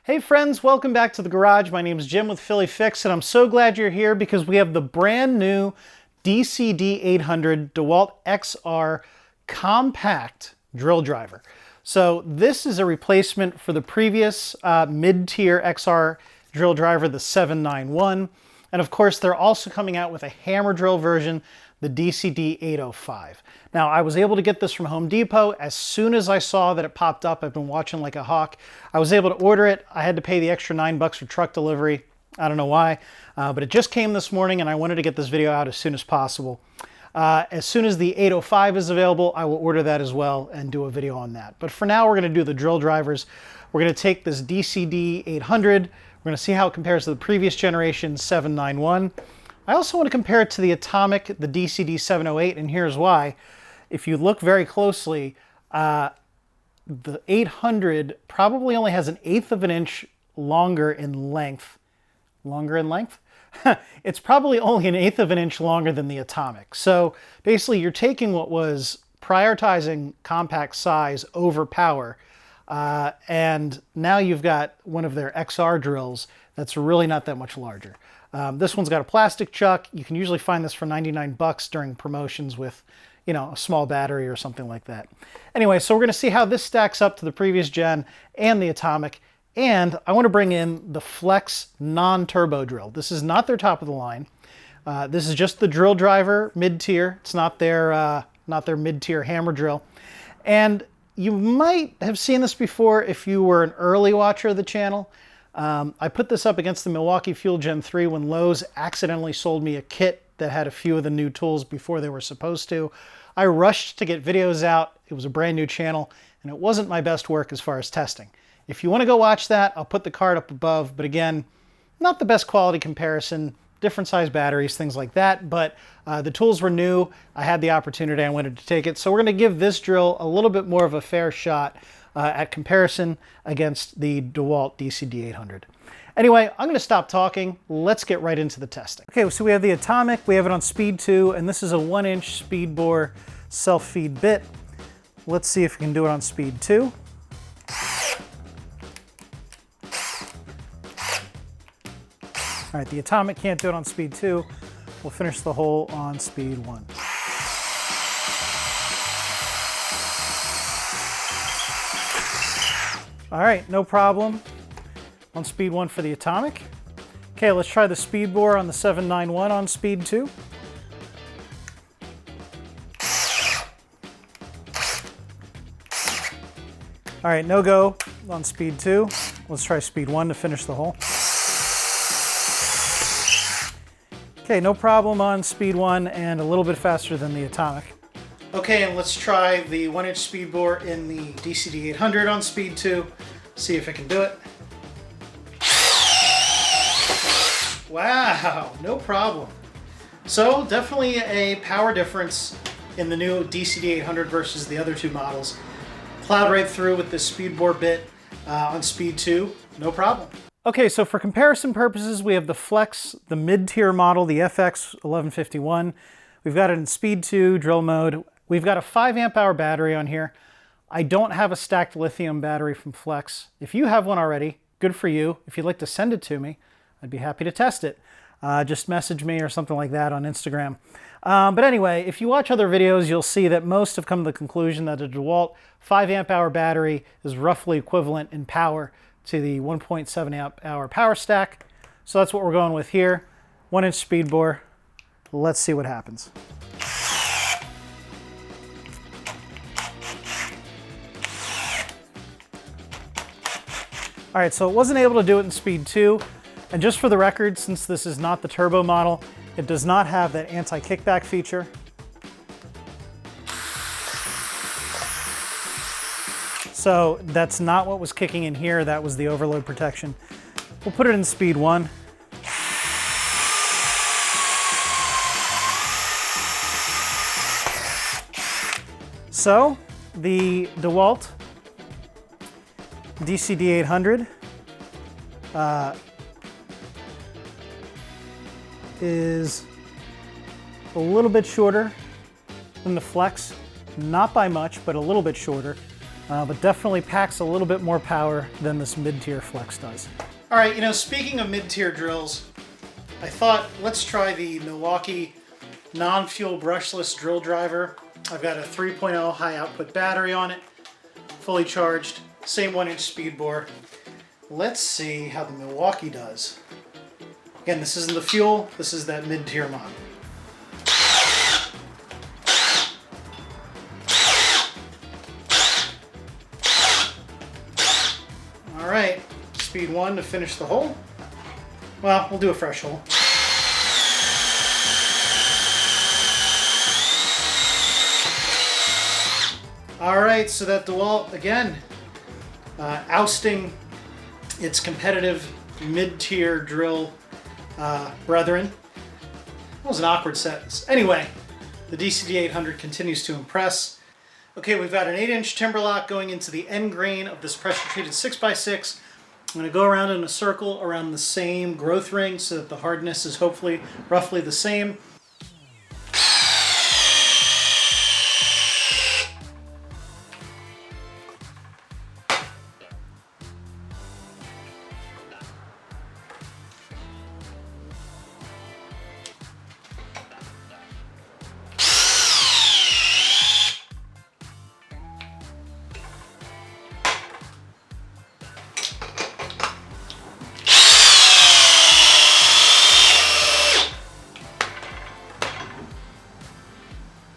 Hey friends, welcome back to the garage. My name is Jim with Philly Fix, and I'm so glad you're here because we have the brand new DCD800 DeWalt XR compact drill driver. So this is a replacement for the previous mid-tier XR drill driver, the 791. And of course, they're also coming out with a hammer drill version, the DCD805. Now, I was able to get this from Home Depot. As soon as I saw that it popped up, I've been watching like a hawk. I was able to order it. I had to pay the extra $9 for truck delivery. I don't know why, but it just came this morning and I wanted to get this video out as soon as possible. As soon as the 805 is available, I will order that as well and do a video on that. But for now, we're going to do the drill drivers. We're going to take this DCD800. We're going to see how it compares to the previous generation 791. I also want to compare it to the Atomic, the DCD708, and here's why. If you look very closely, the 800 probably only has 1/8 of an inch longer in length. Longer in length? It's probably only 1/8 of an inch longer than the Atomic. So basically you're taking what was prioritizing compact size over power, and now you've got one of their XR drills that's really not that much larger. This one's got a plastic chuck. You can usually find this for $99 during promotions with, you know, a small battery or something like that. Anyway, so we're going to see how this stacks up to the previous gen and the Atomic. And I want to bring in the Flex non-turbo drill. This is not their top of the line. This is just the drill driver mid-tier. It's not their mid-tier hammer drill. And you might have seen this before if you were an early watcher of the channel. I put this up against the Milwaukee Fuel Gen 3 when Lowe's accidentally sold me a kit that had a few of the new tools before they were supposed to. I rushed to get videos out. It was a brand new channel, and it wasn't my best work as far as testing. If you want to go watch that, I'll put the card up above, but again, not the best quality comparison, different size batteries, things like that, but the tools were new. I had the opportunity, I wanted to take it. So we're going to give this drill a little bit more of a fair shot at comparison against the DeWalt DCD800. Anyway, I'm going to stop talking. Let's get right into the testing. Okay, so we have the Atomic. We have it on speed 2, and this is a 1-inch speed bore self-feed bit. Let's see if we can do it on speed 2. All right, the Atomic can't do it on speed 2. We'll finish the hole on speed 1. All right, no problem on speed 1 for the Atomic. Okay, let's try the speed bore on the 791 on speed 2. All right, no go on speed 2. Let's try speed 1 to finish the hole. Okay, no problem on speed 1 and a little bit faster than the Atomic. Okay, and let's try the 1-inch speed bore in the DCD800 on speed 2. See if I can do it. Wow, no problem. So definitely a power difference in the new DCD800 versus the other two models. Plowed right through with this speed bore bit on speed 2, no problem. Okay, so for comparison purposes, we have the Flex, the mid-tier model, the FX1151. We've got it in speed 2 drill mode. We've got a 5 amp hour battery on here. I don't have a stacked lithium battery from Flex. If you have one already, good for you. If you'd like to send it to me, I'd be happy to test it. Just message me or something like that on Instagram. But anyway, if you watch other videos, you'll see that most have come to the conclusion that a DeWalt 5 amp hour battery is roughly equivalent in power to the 1.7 amp hour Powerstack. So that's what we're going with here. 1-inch speed bore. Let's see what happens. All right, so it wasn't able to do it in speed 2. And just for the record, since this is not the turbo model, it does not have that anti-kickback feature. So that's not what was kicking in here. That was the overload protection. We'll put it in speed 1. So the DeWalt DCD800 is a little bit shorter than the Flex, not by much, but a little bit shorter. but definitely packs a little bit more power than this mid-tier Flex does. All right, you know, speaking of mid-tier drills, I thought let's try the Milwaukee non-fuel brushless drill driver. I've got a 3.0 high output battery on it, fully charged, same 1-inch speed bore. Let's see how the Milwaukee does. Again, this isn't the fuel, this is that mid-tier model. All right, speed 1 to finish the hole. Well, we'll do a fresh hole. All right, so that DeWalt, again, ousting its competitive mid-tier drill brethren. That was an awkward sentence. Anyway, the DCD800 continues to impress. Okay, we've got an 8-inch timber lock going into the end grain of this pressure-treated 6x6. I'm going to go around in a circle around the same growth ring so that the hardness is hopefully roughly the same.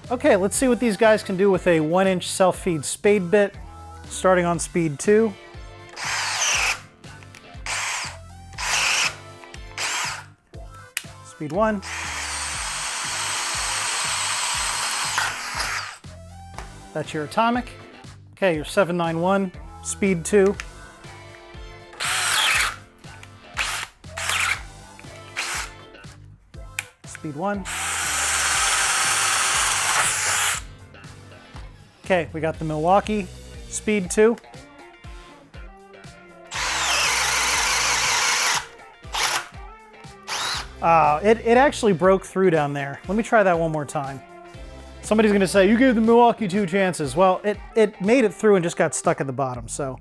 Okay, let's see what these guys can do with a 1-inch self-feed spade bit, starting on speed 2. Speed 1. That's your Atomic. Okay, your 791, speed 2. Speed 1. Okay, we got the Milwaukee, speed 2. It actually broke through down there. Let me try that one more time. Somebody's gonna say, you gave the Milwaukee 2 chances. Well, it made it through and just got stuck at the bottom, so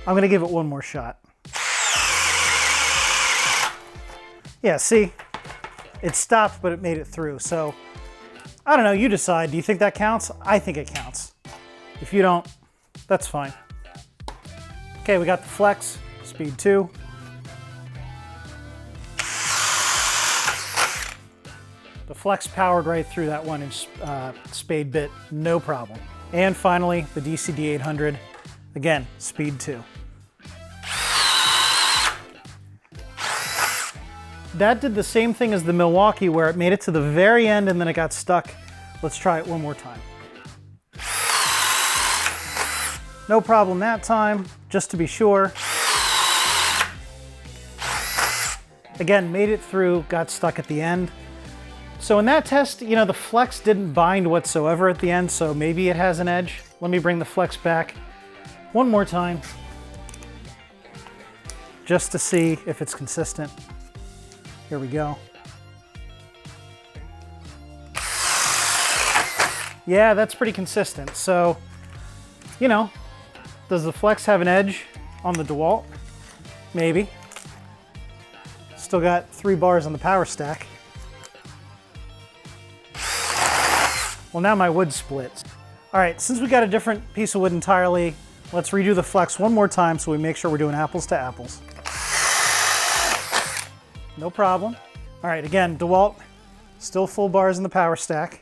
I'm gonna give it one more shot. Yeah, see? It stopped, but it made it through, so I don't know, you decide. Do you think that counts? I think it counts. If you don't, that's fine. Okay, we got the Flex, speed 2. The Flex powered right through that 1-inch spade bit, no problem. And finally, the DCD800, again, speed 2. That did the same thing as the Milwaukee where it made it to the very end and then it got stuck. Let's try it one more time. No problem that time, just to be sure. Again, made it through, got stuck at the end. So in that test, you know, the Flex didn't bind whatsoever at the end, so maybe it has an edge. Let me bring the Flex back one more time, just to see if it's consistent. Here we go. Yeah, that's pretty consistent. So, you know, does the Flex have an edge on the DeWalt? Maybe. Still got 3 bars on the Powerstack. Well, now my wood splits. All right, since we got a different piece of wood entirely, let's redo the Flex one more time so we make sure we're doing apples to apples. No problem. All right, again, DeWalt, still full bars in the Powerstack.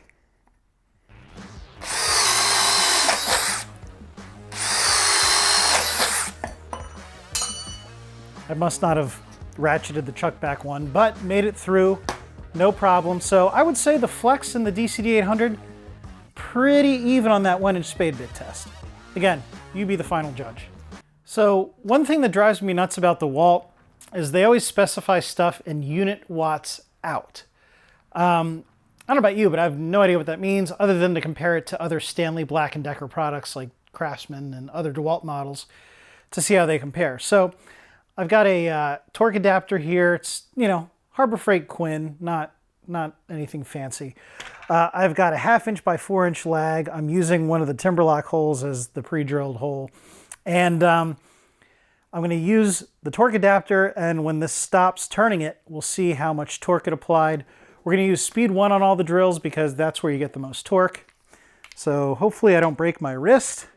I must not have ratcheted the chuck back one, but made it through, no problem. So I would say the Flex and the DCD800, pretty even on that 1-inch spade bit test. Again, you be the final judge. So one thing that drives me nuts about DeWalt is they always specify stuff in unit watts out. I don't know about you, but I have no idea what that means other than to compare it to other Stanley Black & Decker products like Craftsman and other DeWalt models to see how they compare. So I've got a torque adapter here. It's, you know, Harbor Freight Quinn, not anything fancy. I've got a 1/2 inch by 4 inch lag. I'm using one of the Timberlock holes as the pre-drilled hole. And I'm going to use the torque adapter, and when this stops turning it, we'll see how much torque it applied. We're going to use speed 1 on all the drills because that's where you get the most torque. So hopefully I don't break my wrist.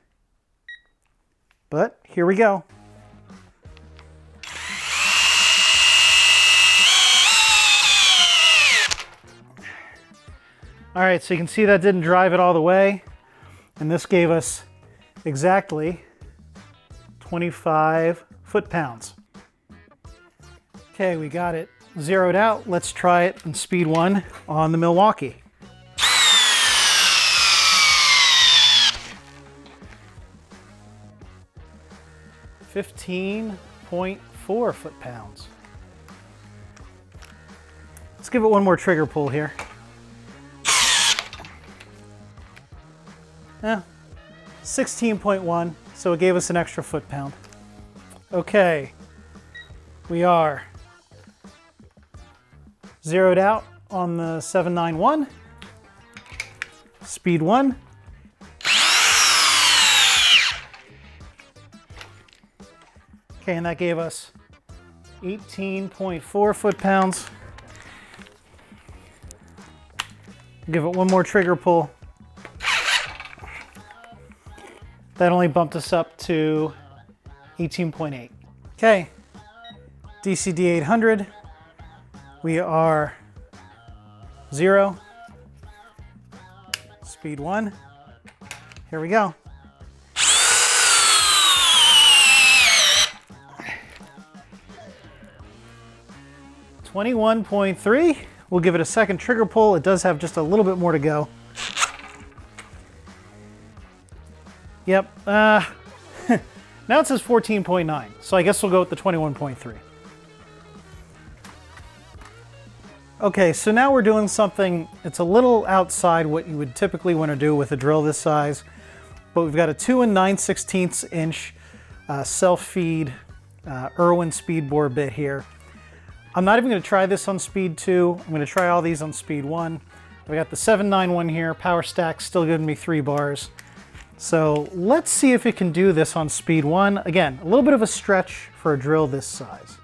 But here we go. All right, so you can see that didn't drive it all the way. And this gave us exactly 25 foot-pounds. Okay, we got it zeroed out. Let's try it in speed 1 on the Milwaukee. 15.4 foot-pounds. Let's give it one more trigger pull here. 16.1, so it gave us an extra foot-pound. Okay, we are zeroed out on the 791, speed 1. Okay, and that gave us 18.4 foot-pounds. Give it one more trigger pull. That only bumped us up to 18.8. Okay, DCD800. We are 0. Speed 1. Here we go. 21.3. We'll give it a second trigger pull. It does have just a little bit more to go. Yep. Now it says 14.9, so I guess we'll go with the 21.3. Okay, so now we're doing something that's a little outside what you would typically want to do with a drill this size, but we've got a 2 9/16 inch self-feed Irwin speed bore bit here. I'm not even going to try this on speed 2. I'm going to try all these on speed 1. We got the 791 here. Powerstack still giving me 3 bars. So let's see if it can do this on speed 1. Again, a little bit of a stretch for a drill this size.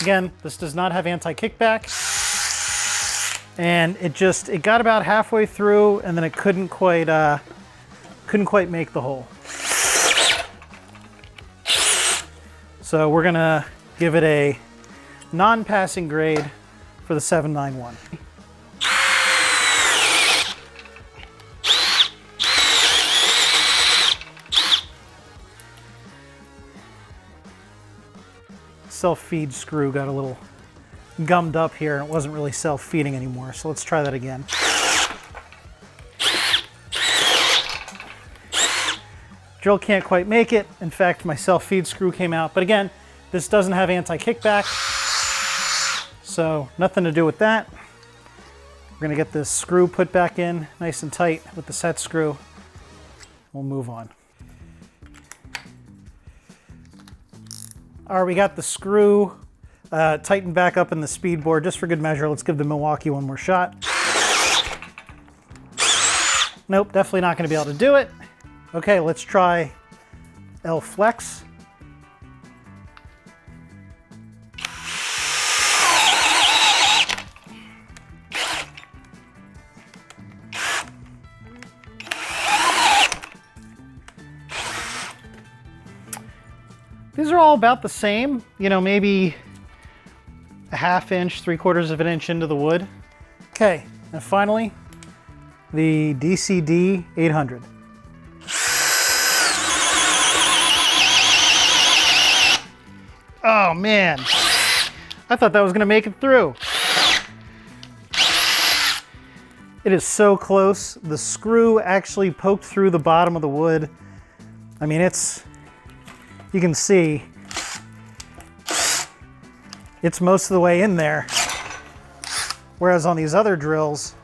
Again, this does not have anti-kickback. And it got about halfway through, and then it couldn't quite make the hole. So we're gonna give it a non-passing grade for the 791. Self-feed screw got a little gummed up here, and it wasn't really self-feeding anymore. So let's try that again. Drill can't quite make it. In fact, my self-feed screw came out. But again, this doesn't have anti-kickback, so nothing to do with that. We're gonna get this screw put back in nice and tight with the set screw. We'll move on. All right, we got the screw tightened back up in the speed board just for good measure. Let's give the Milwaukee one more shot. Nope, definitely not gonna be able to do it. Okay, let's try Flex. These are all about the same, you know, maybe a 1/2 inch, 3/4 of an inch into the wood. Okay, and finally, the DCD800. Oh man, I thought that was gonna make it through. It is so close. The screw actually poked through the bottom of the wood. I mean, you can see, it's most of the way in there. Whereas on these other drills,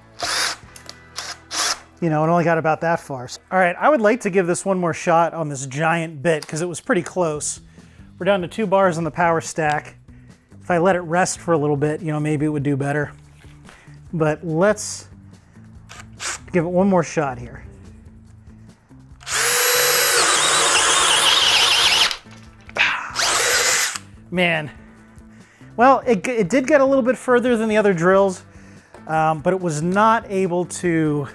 you know, it only got about that far. All right, I would like to give this one more shot on this giant bit because it was pretty close. We're down to 2 bars on the Powerstack. If I let it rest for a little bit, you know, maybe it would do better. But let's give it one more shot here. Man, well, it did get a little bit further than the other drills, but it was not able to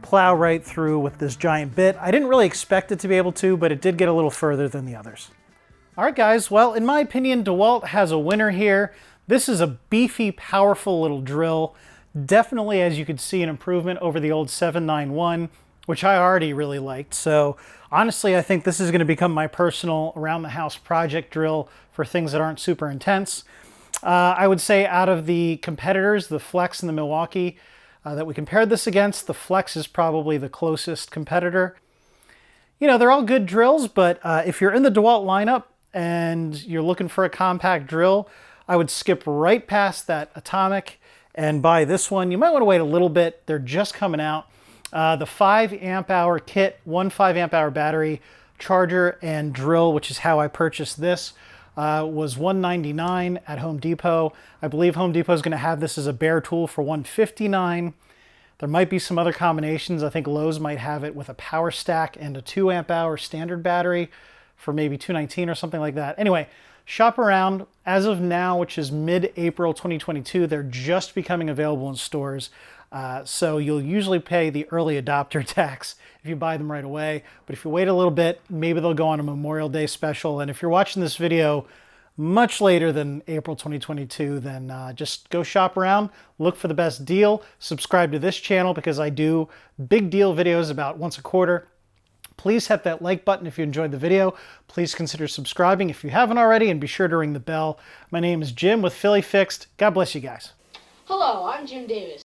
plow right through with this giant bit. I didn't really expect it to be able to, but it did get a little further than the others. All right, guys, well, in my opinion, DeWalt has a winner here. This is a beefy, powerful little drill. Definitely, as you can see, an improvement over the old 791, which I already really liked. So honestly, I think this is going to become my personal around-the-house project drill for things that aren't super intense. I would say out of the competitors, the Flex and the Milwaukee, that we compared this against, the Flex is probably the closest competitor. You know, they're all good drills, but if you're in the DeWalt lineup and you're looking for a compact drill, I would skip right past that Atomic and buy this one. You might want to wait a little bit. They're just coming out. The 5 amp hour kit, 1 5 amp hour battery, charger, and drill, which is how I purchased this, was $199 at Home Depot. I believe Home Depot is going to have this as a bare tool for $159. There might be some other combinations. I think Lowe's might have it with a Powerstack and a 2 amp hour standard battery for maybe $219 or something like that. Anyway, shop around. As of now, which is mid-April 2022, they're just becoming available in stores. So you'll usually pay the early adopter tax if you buy them right away. But if you wait a little bit, maybe they'll go on a Memorial Day special. And if you're watching this video much later than April 2022, then just go shop around, look for the best deal, subscribe to this channel because I do big deal videos about once a quarter. Please hit that like button if you enjoyed the video. Please consider subscribing if you haven't already, and be sure to ring the bell. My name is Jim with Philly Fixed. God bless you guys. Hello, I'm Jim Davis.